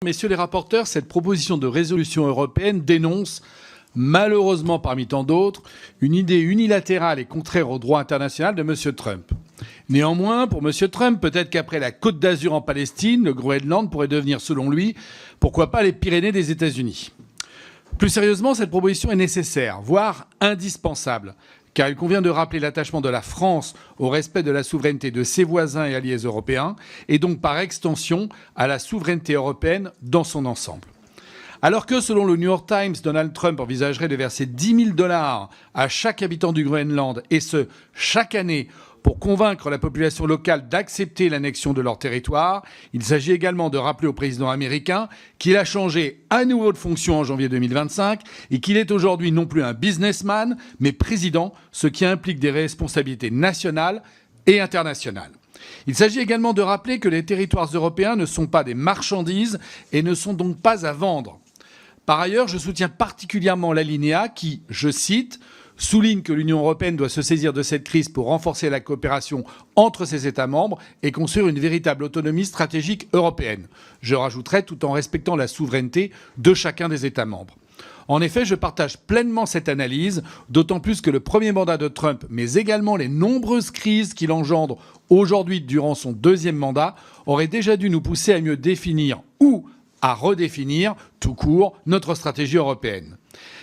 messieurs les rapporteurs, cette proposition de résolution européenne dénonce, malheureusement parmi tant d'autres, une idée unilatérale et contraire au droit international de M. Trump. Néanmoins, pour M. Trump, peut-être qu'après la Côte d'Azur en Palestine, le Groenland pourrait devenir, selon lui, pourquoi pas les Pyrénées des États-Unis. Plus sérieusement, cette proposition est nécessaire, voire indispensable, car il convient de rappeler l'attachement de la France au respect de la souveraineté de ses voisins et alliés européens, et donc par extension à la souveraineté européenne dans son ensemble. Alors que, selon le New York Times, Donald Trump envisagerait de verser 10 000 $ à chaque habitant du Groenland, et ce, chaque année, pour convaincre la population locale d'accepter l'annexion de leur territoire, il s'agit également de rappeler au président américain qu'il a changé à nouveau de fonction en janvier 2025 et qu'il est aujourd'hui non plus un businessman, mais président, ce qui implique des responsabilités nationales et internationales. Il s'agit également de rappeler que les territoires européens ne sont pas des marchandises et ne sont donc pas à vendre. Par ailleurs, je soutiens particulièrement l'alinéa qui, je cite, souligne que l'Union européenne doit se saisir de cette crise pour renforcer la coopération entre ses États membres et construire une véritable autonomie stratégique européenne. Je rajouterai tout en respectant la souveraineté de chacun des États membres. En effet, je partage pleinement cette analyse, d'autant plus que le premier mandat de Trump, mais également les nombreuses crises qu'il engendre aujourd'hui durant son deuxième mandat, auraient déjà dû nous pousser à mieux définir ou à redéfinir, tout court, notre stratégie européenne.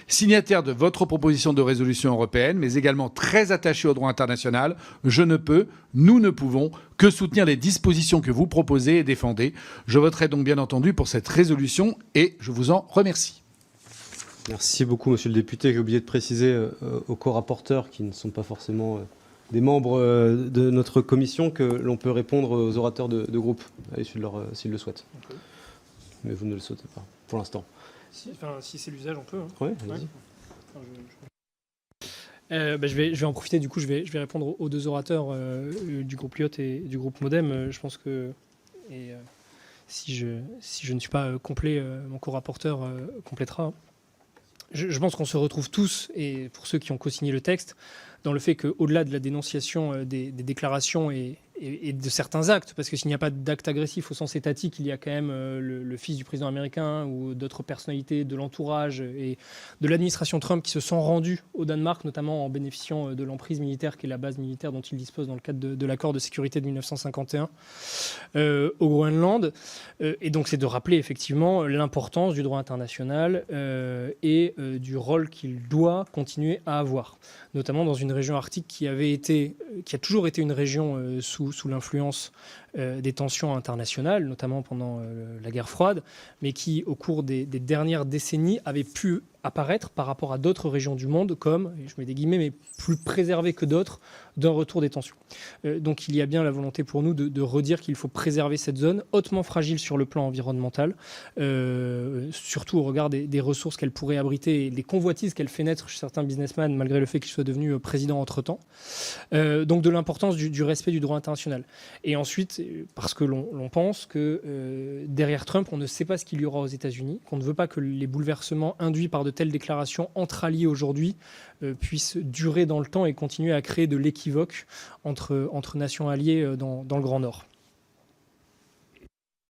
Signataire de votre proposition de résolution européenne, mais également très attaché au droit international, je ne peux, nous ne pouvons, que soutenir les dispositions que vous proposez et défendez. Je voterai donc bien entendu pour cette résolution et je vous en remercie. Merci beaucoup, monsieur le député. J'ai oublié de préciser aux co-rapporteurs, qui ne sont pas forcément des membres de notre commission, que l'on peut répondre aux orateurs de groupe à l'issue de leur, s'ils le souhaitent. Okay. Mais vous ne le souhaitez pas, pour l'instant. Si c'est l'usage, on peut. Hein. Oui, allez-y. Je vais en profiter, du coup, je vais répondre aux deux orateurs du groupe Lyot et du groupe Modem. Je pense que, si je ne suis pas complet, mon co-rapporteur complétera. Je pense qu'on se retrouve tous, et pour ceux qui ont co-signé le texte, dans le fait qu'au-delà de la dénonciation des déclarations et de certains actes, parce que s'il n'y a pas d'acte agressif au sens étatique, il y a quand même le fils du président américain ou d'autres personnalités de l'entourage et de l'administration Trump qui se sont rendus au Danemark, notamment en bénéficiant de l'emprise militaire qui est la base militaire dont il dispose dans le cadre de l'accord de sécurité de 1951 au Groenland. Et donc c'est de rappeler effectivement l'importance du droit international et du rôle qu'il doit continuer à avoir, notamment dans une région arctique qui a toujours été une région sous l'influence des tensions internationales, notamment pendant la guerre froide, mais qui, au cours des dernières décennies, avait pu apparaître par rapport à d'autres régions du monde comme, et je mets des guillemets, mais plus préservées que d'autres, d'un retour des tensions. Donc il y a bien la volonté pour nous de redire qu'il faut préserver cette zone hautement fragile sur le plan environnemental, surtout au regard des ressources qu'elle pourrait abriter et des convoitises qu'elle fait naître chez certains businessmen, malgré le fait qu'il soit devenu président entre-temps. Donc de l'importance du respect du droit international. Et ensuite, parce que l'on pense que derrière Trump, on ne sait pas ce qu'il y aura aux États-Unis, qu'on ne veut pas que les bouleversements induits par de telles déclarations entre alliés aujourd'hui puissent durer dans le temps et continuer à créer de l'équivoque entre nations alliées dans le Grand Nord.